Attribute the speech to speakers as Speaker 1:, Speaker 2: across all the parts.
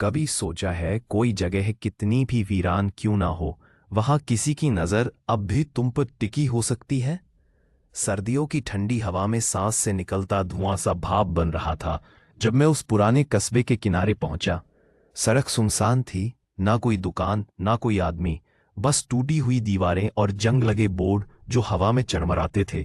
Speaker 1: कभी सोचा है कोई जगह कितनी भी वीरान क्यों ना हो, वहां किसी की नजर अब भी तुम पर टिकी हो सकती है। सर्दियों की ठंडी हवा में सांस से निकलता धुआं सा भाप बन रहा था जब मैं उस पुराने कस्बे के किनारे पहुंचा। सड़क सुनसान थी, ना कोई दुकान ना कोई आदमी, बस टूटी हुई दीवारें और जंग लगे बोर्ड जो हवा में चरमराते थे।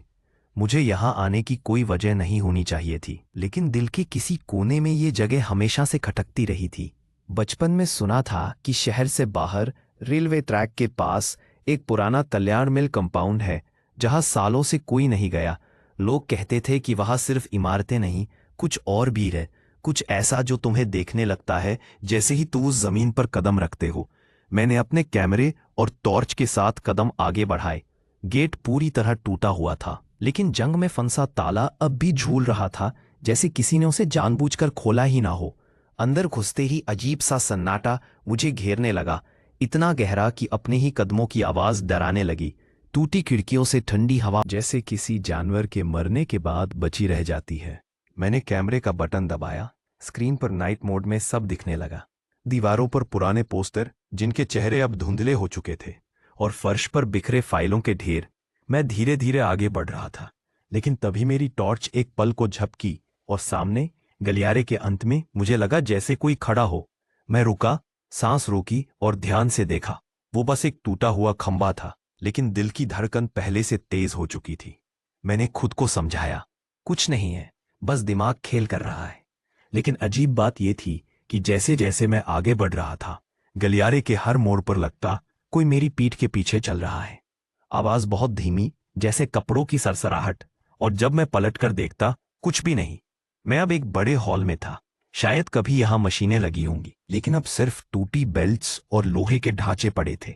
Speaker 1: मुझे यहाँ आने की कोई वजह नहीं होनी चाहिए थी, लेकिन दिल के किसी कोने में ये जगह हमेशा से खटकती रही थी। बचपन में सुना था कि शहर से बाहर रेलवे ट्रैक के पास एक पुराना कल्याण मिल कंपाउंड है जहां सालों से कोई नहीं गया। लोग कहते थे कि वहां सिर्फ इमारतें नहीं, कुछ और भी है, कुछ ऐसा जो तुम्हें देखने लगता है जैसे ही तुम उस जमीन पर कदम रखते हो। मैंने अपने कैमरे और टॉर्च के साथ कदम आगे बढ़ाए। गेट पूरी तरह टूटा हुआ था, लेकिन जंग में फंसा ताला अब भी झूल रहा था, जैसे किसी ने उसे जानबूझकर खोला ही ना हो। अंदर घुसते ही अजीब सा सन्नाटा मुझे घेरने लगा, इतना गहरा कि अपने ही कदमों की आवाज डराने लगी। टूटी खिड़कियों से ठंडी हवा जैसे किसी जानवर के मरने के बाद बची रह जाती है। मैंने कैमरे का बटन दबाया। स्क्रीन पर नाइट मोड में सब दिखने लगा। दीवारों पर पुराने पोस्टर जिनके चेहरे अब धुंधले हो चुके थे, और फर्श पर बिखरे फाइलों के ढेर। मैं धीरे धीरे आगे बढ़ रहा था, लेकिन तभी मेरी टॉर्च एक पल को झपकी और सामने गलियारे के अंत में मुझे लगा जैसे कोई खड़ा हो। मैं रुका, सांस रोकी और ध्यान से देखा। वो बस एक टूटा हुआ खंबा था, लेकिन दिल की धड़कन पहले से तेज हो चुकी थी। मैंने खुद को समझाया, कुछ नहीं है, बस दिमाग खेल कर रहा है। लेकिन अजीब बात यह थी कि जैसे जैसे मैं आगे बढ़ रहा था, गलियारे के हर मोड़ पर लगता कोई मेरी पीठ के पीछे चल रहा है। आवाज बहुत धीमी, जैसे कपड़ों की सरसराहट, और जब मैं पलटकर देखता, कुछ भी नहीं। मैं अब एक बड़े हॉल में था। शायद कभी यहां मशीनें लगी होंगी, लेकिन अब सिर्फ टूटी बेल्ट्स और लोहे के ढांचे पड़े थे।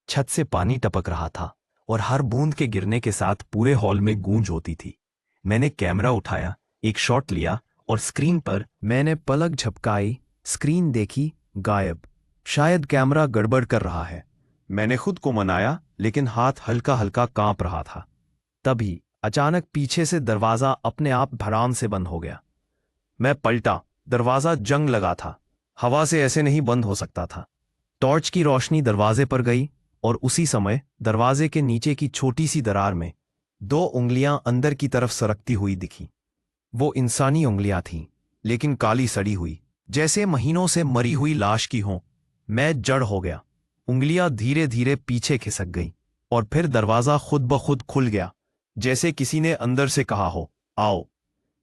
Speaker 1: छत से पानी टपक रहा था और हर बूंद के गिरने के साथ पूरे हॉल में गूंज होती थी। मैंने कैमरा उठाया, एक शॉट लिया और स्क्रीन पर मैंने पलक झपकाई। स्क्रीन देखी, गायब। शायद कैमरा गड़बड़ कर रहा है। मैंने खुद को मनाया, लेकिन हाथ हल्का हल्का कांप रहा था। तभी अचानक पीछे से दरवाजा अपने आप धड़ाम से बंद हो गया। मैं पलटा। दरवाजा जंग लगा था, हवा से ऐसे नहीं बंद हो सकता था। टॉर्च की रोशनी दरवाजे पर गई और उसी समय दरवाजे के नीचे की छोटी सी दरार में दो उंगलियां अंदर की तरफ सरकती हुई दिखी। वो इंसानी उंगलियां थीं, लेकिन काली सड़ी हुई, जैसे महीनों से मरी हुई लाश की हों। मैं जड़ हो गया। उंगलियां धीरे धीरे पीछे खिसक गईं और फिर दरवाजा खुद ब खुद खुल गया, जैसे किसी ने अंदर से कहा हो, आओ।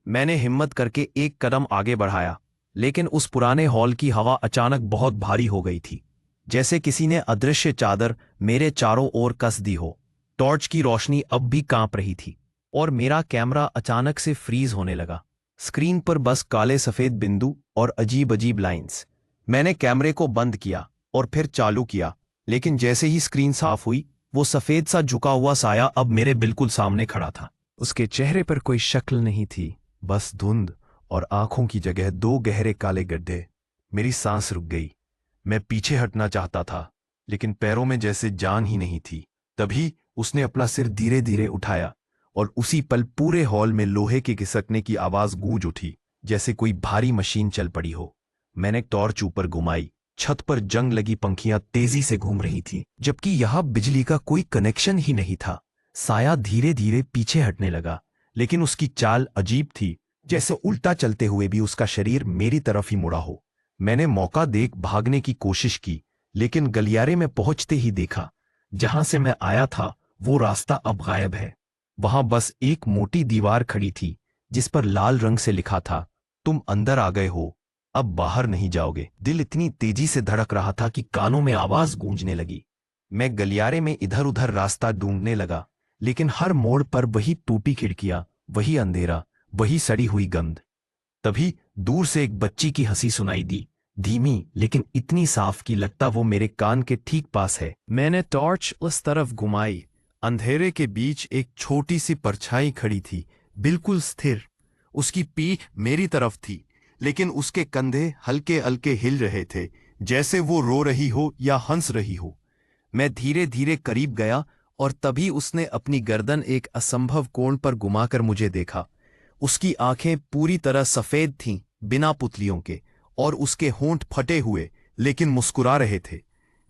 Speaker 1: मैंने हिम्मत करके एक कदम आगे बढ़ाया, लेकिन उस पुराने हॉल की हवा अचानक बहुत भारी हो गई थी, जैसे किसी ने अदृश्य चादर मेरे चारों ओर कस दी हो। टॉर्च की रोशनी अब भी कांप रही थी और मेरा कैमरा अचानक से फ्रीज होने लगा। स्क्रीन पर बस काले सफेद बिंदु और अजीब अजीब लाइंस। मैंने कैमरे को बंद किया और फिर चालू किया, लेकिन जैसे ही स्क्रीन साफ हुई, वो सफेद सा झुका हुआ साया अब मेरे बिल्कुल सामने खड़ा था। उसके चेहरे पर कोई शक्ल नहीं थी, बस धुंध, और आंखों की जगह दो गहरे काले गड्ढे। मेरी सांस रुक गई। मैं पीछे हटना चाहता था, लेकिन पैरों में जैसे जान ही नहीं थी। तभी उसने अपना सिर धीरे धीरे उठाया और उसी पल पूरे हॉल में लोहे के घिसकने की आवाज गूंज उठी, जैसे कोई भारी मशीन चल पड़ी हो। मैंने टॉर्च ऊपर घुमाई। छत पर जंग लगी पंखियां तेजी से घूम रही थी, जबकि यहां बिजली का कोई कनेक्शन ही नहीं था। साया धीरे धीरे पीछे हटने लगा, लेकिन उसकी चाल अजीब थी, जैसे उल्टा चलते हुए भी उसका शरीर मेरी तरफ ही मुड़ा हो। मैंने मौका देख भागने की कोशिश की, लेकिन गलियारे में पहुंचते ही देखा, जहां से मैं आया था वो रास्ता अब गायब है। वहां बस एक मोटी दीवार खड़ी थी, जिस पर लाल रंग से लिखा था, तुम अंदर आ गए हो, अब बाहर नहीं जाओगे। दिल इतनी तेजी से धड़क रहा था कि कानों में आवाज गूंजने लगी। मैं गलियारे में इधर उधर रास्ता ढूंढने लगा, लेकिन हर मोड़ पर वही टूटी खिड़कियां, वही अंधेरा, वही सड़ी हुई गंध। तभी दूर से एक बच्ची की हंसी सुनाई दी, धीमी लेकिन इतनी साफ कि लगता वो मेरे कान के ठीक पास है। मैंने टॉर्च उस तरफ घुमाई। अंधेरे के बीच एक छोटी सी परछाई खड़ी थी, बिल्कुल स्थिर। उसकी पीठ मेरी तरफ थी, लेकिन उसके कंधे हल्के हल्के हिल रहे थे, जैसे वो रो रही हो या हंस रही हो। मैं धीरे धीरे करीब गया और तभी उसने अपनी गर्दन एक असंभव कोण पर घुमाकर मुझे देखा। उसकी आंखें पूरी तरह सफेद थीं, बिना पुतलियों के, और उसके होंठ फटे हुए लेकिन मुस्कुरा रहे थे।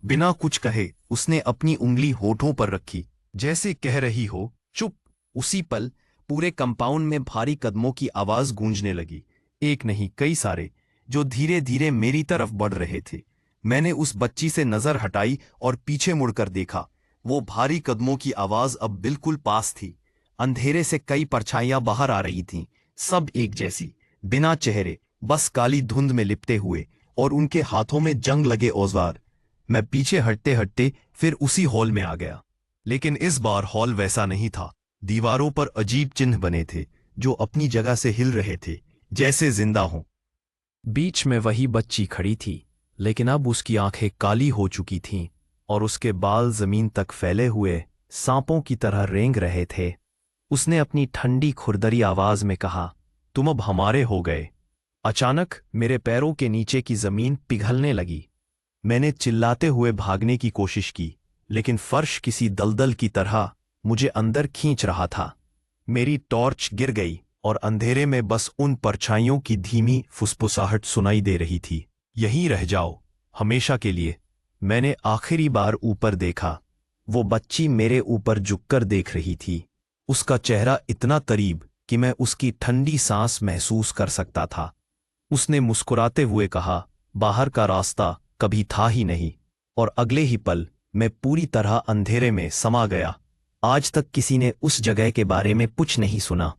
Speaker 1: बिना कुछ कहे उसने अपनी उंगली होठों पर रखी, जैसे कह रही हो चुप। उसी पल पूरे कंपाउंड में भारी कदमों की आवाज गूंजने लगी, एक नहीं कई सारे, जो धीरे धीरे मेरी तरफ बढ़ रहे थे। मैंने उस बच्ची से नजर हटाई और पीछे मुड़कर देखा। वो भारी कदमों की आवाज अब बिल्कुल पास थी। अंधेरे से कई परछाइयां बाहर आ रही थीं, सब एक जैसी, बिना चेहरे, बस काली धुंध में लिपटे हुए, और उनके हाथों में जंग लगे औजार। मैं पीछे हटते हटते फिर उसी हॉल में आ गया, लेकिन इस बार हॉल वैसा नहीं था। दीवारों पर अजीब चिन्ह बने थे जो अपनी जगह से हिल रहे थे, जैसे जिंदा हों। बीच में वही बच्ची खड़ी थी, लेकिन अब उसकी आंखें काली हो चुकी थीं और उसके बाल जमीन तक फैले हुए सांपों की तरह रेंग रहे थे। उसने अपनी ठंडी खुरदरी आवाज में कहा, तुम अब हमारे हो गए। अचानक मेरे पैरों के नीचे की जमीन पिघलने लगी। मैंने चिल्लाते हुए भागने की कोशिश की, लेकिन फर्श किसी दलदल की तरह मुझे अंदर खींच रहा था। मेरी टॉर्च गिर गई और अंधेरे में बस उन परछाइयों की धीमी फुसफुसाहट सुनाई दे रही थी। यहीं रह जाओ, हमेशा के लिए। मैंने आखिरी बार ऊपर देखा। वो बच्ची मेरे ऊपर झुककर देख रही थी। उसका चेहरा इतना करीब कि मैं उसकी ठंडी सांस महसूस कर सकता था। उसने मुस्कुराते हुए कहा, बाहर का रास्ता कभी था ही नहीं। और अगले ही पल मैं पूरी तरह अंधेरे में समा गया। आज तक किसी ने उस जगह के बारे में कुछ नहीं सुना।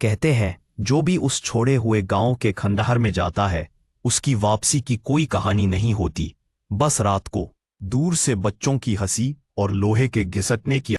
Speaker 1: कहते हैं जो भी उस छोड़े हुए गांव के खंडहर में जाता है, उसकी वापसी की कोई कहानी नहीं होती। बस रात को दूर से बच्चों की हंसी और लोहे के घिसटने की